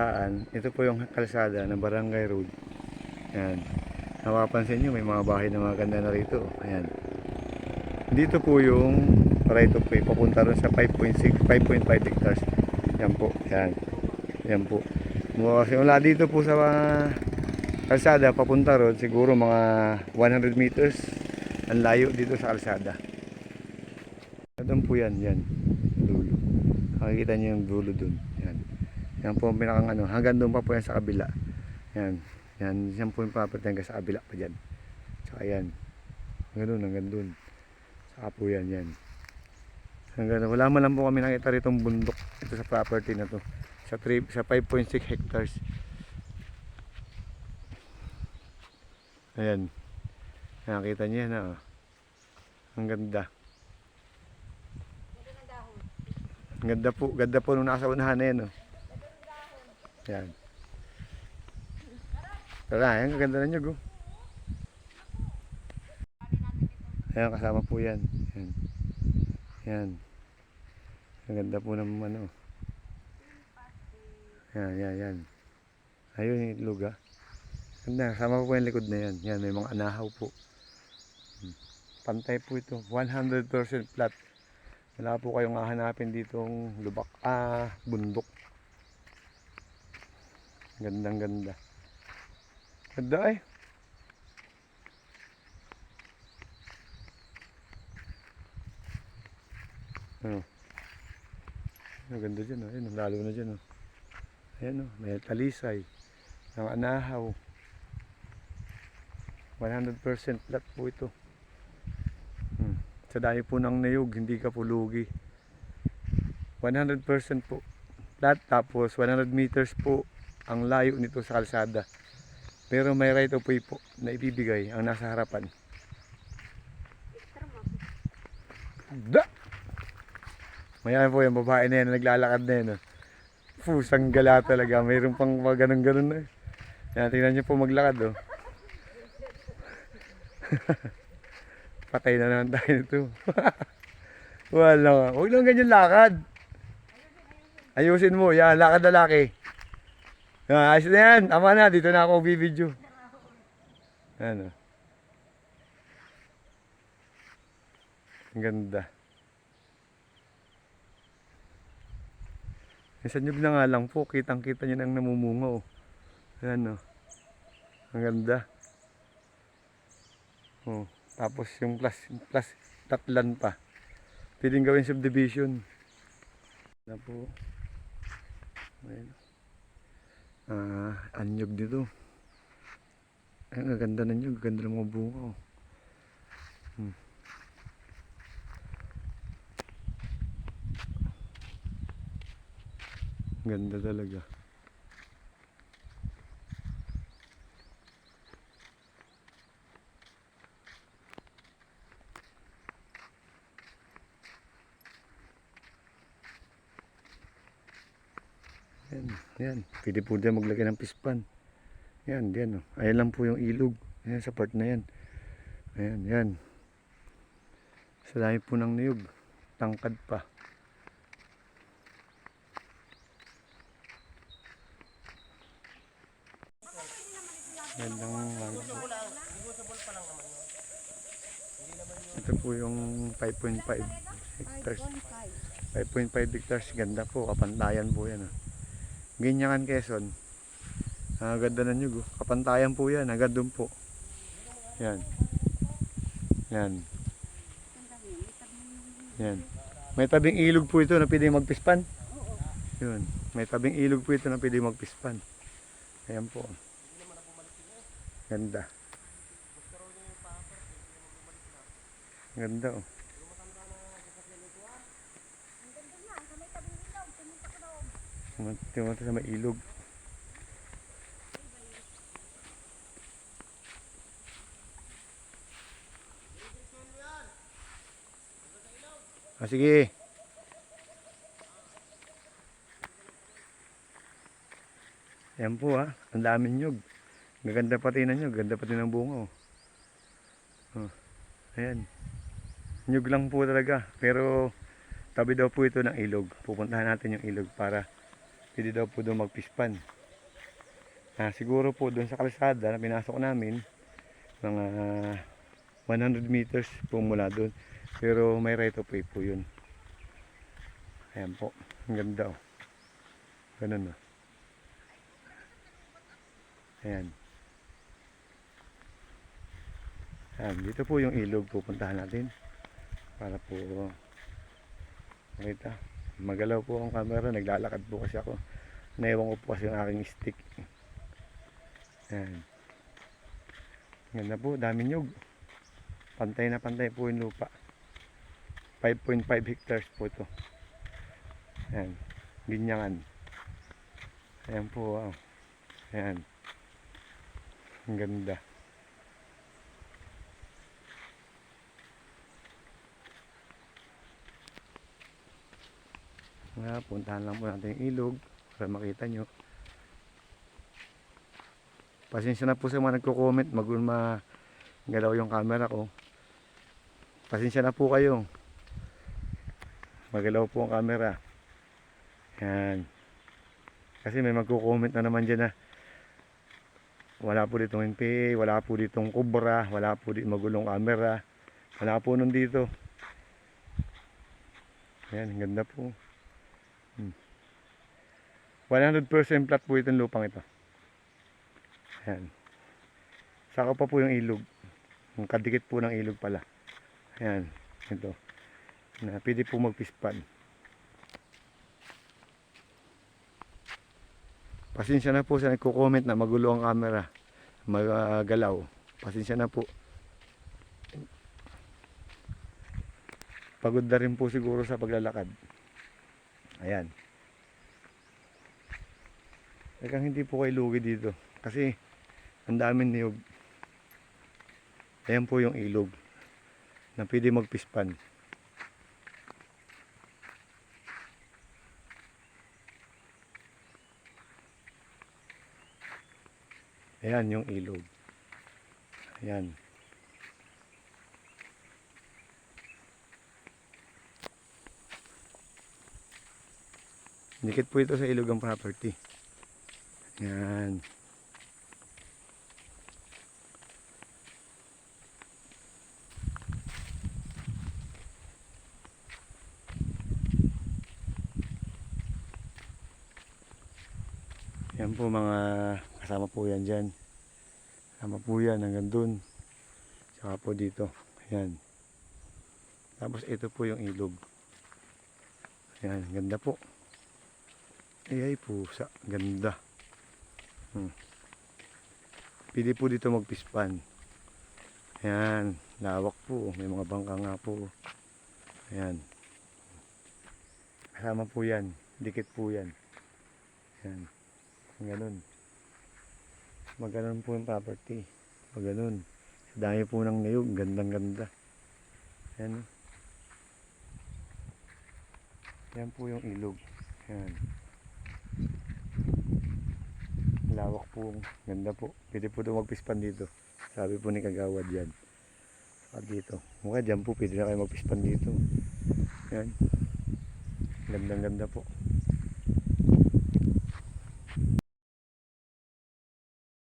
nakaraan, ito po yung kalsada ng Barangay Road. Ayan. Napapansin nyo, may mga bahay na maganda na rito. Ayan. Dito po yung right of way papunta rin sa 5.6, 5.5 hectares. Yan po. Ayan. Yan po. Mula dito po sa kalsada papunta ron, siguro mga 100 meters. Ang layo dito sa kalsada. Doon po yan. Yan. Dulo. Makikita nyo yung dulo dun. Yan. Yan po ang pinakang ano. Hanggang doon pa po yan sa kabila. Yan. Yan po yung property hanggang sa kabila pa dyan. Tsaka yan. Hanggang doon. Saka po yan. Hanggang, wala man lang po kami nakita ritong bundok. Ito sa property na to. Sa 5.6 hectares. Ayan. Nakita nyo yan ha. Ang ganda. Ang ganda po nung nasa unahan na yan. Oh. Ayan. Tara, ayan, kaganda na nyug. Oh. Ayan, kasama po yan. Ayan. Ayan. Ang ganda po ng ano. Ayan. Ayun yung itlog ha. Ganda, kasama po yung likod na yan. Yan, may mga anahaw po. Pantay po ito. 100% flat. Wala po kayong hahanapin ditong lubak. Bundok. Gandang ganda. Ganda eh. Ano? Ganda dyan oh. Ayun, lalo na dyan oh. Ayan oh, may talisay. Ang anahaw. 100% flat po ito. Sa dami po ng niyog, hindi ka po lugi. 100% po flat, tapos 100 meters po ang layo nito sa kalsada. Pero may right of way po na ibibigay ang nasa harapan. Da! Mayan po yung babae na yan, naglalakad na yan. Pusang gala talaga, mayroon pang ganun-ganun na. Yan, tingnan nyo po maglakad oh. Patay na naman tayo nito. Wala. Huwag lang ganyan lakad. Ayusin mo. Yan, lakad lalaki. Yan, ayos na yan. Tama na. Dito na ako bibidyo. Yan o. Ang ganda. Sa nyug na nga lang po. Kitang-kita nyo nang namumunga o. Yan o. Ang ganda. Oh. Tapos yung plus tatlan pa. Pwedeng gawin subdivision. Na po. Ayun. Anyog dito. Ay, ang ganda na nyug. Ganda ng mga bunga. Oh. Ganda talaga. Yan. Pwede po dyan maglagay ng pispan. Yan, yan. Oh. Ayan lang po yung ilog. Ayan, sa part na yan. Ayan. Sa dami po ng niyog. Tangkad pa. Gandang ito po yung 5.5 hectares. 5.5 hectares. Ganda po. Kapantayan po yan. Oh. Ganyan Quezon. Ganda na nyo. Kapantayan po yan. Agad doon po. Yan. May tabing ilog po ito na pwedeng magpispan. Yun. May tabing ilog po ito na pwedeng magpispan. Ayan po. Ganda. Ganda oh. Tingnan sa may ilog. Sige. Ayan po ha. Ang daming nyug. Gaganda pati na nyug. Ganda pati ng bunga oh. Ayan. Nyug lang po talaga. Pero tabi daw po ito ng ilog. Pupuntahan natin yung ilog para Pwede daw po doon magpispan. Siguro po doon sa kalsada na pinasok namin, mga 100 meters po mula doon. Pero may right of way po yun. Ayan po. Ang ganda oh. Ganun oh. Ayan. Ayan. Dito po yung ilog pupuntahan natin. Para po makita. Magalaw po ang camera. Naglalakad po kasi ako. Naiwan ko po kasi yung aking stick. Ayan. Ganda po. Dami nyug. Pantay na pantay po yung lupa. 5.5 hectares po ito. Ayan. Ginyangan. Ayan po. Wow. Ayan. Ang ganda. Puntahan lang po natin yung ilog para makita nyo. Pasensya na po sa mga nagko-comment magalaw yung camera ko. Pasensya na po kayo. Magalaw po ang camera. Yan. Kasi may magko-comment na naman dyan na wala po ditong NPA, wala po ditong Cobra, wala po ditong magulong camera. Wala po nun dito. Yan, ang ganda po. 100% flat po itong lupang ito. Ayan. Saka pa po yung ilog. Yung kadikit po ng ilog pala. Ayan. Ito. Na pwede po magpispan. Pasensya na po sa nagko-comment na magulo ang camera. Magalaw. Pasensya na po. Pagod na rin po siguro sa paglalakad. Ayan. Talagang hindi po kayo lugi dito. Kasi ang daming niyog. Ayan po yung ilog na pwede magpispan. Ayan yung ilog. Ayan. Dikit po ito sa ilog ang property. Ayan. Yan po mga kasama po yan dyan. Kasama po yan hanggang dun. Saka po dito. Ayan. Tapos ito po yung ilog. Ayan. Ganda po. Ay pusa. Ganda. Pwede po dito magpispan. Ayan. Lawak po. May mga bangka nga po. Ayan. Kasama po yan. Dikit po yan. Ayan. Ganun. Maganon po yung property. Maganon. Dami po ng niyog. Gandang ganda. Ayan. Yan po yung ilog. Ayan. Lawak po. Ganda po. Pwede po ito magpispan dito. Sabi po ni Kagawad yan. At dito. Mukha dyan po. Pwede na kayo magpispan dito. Ayan. Gandang ganda po.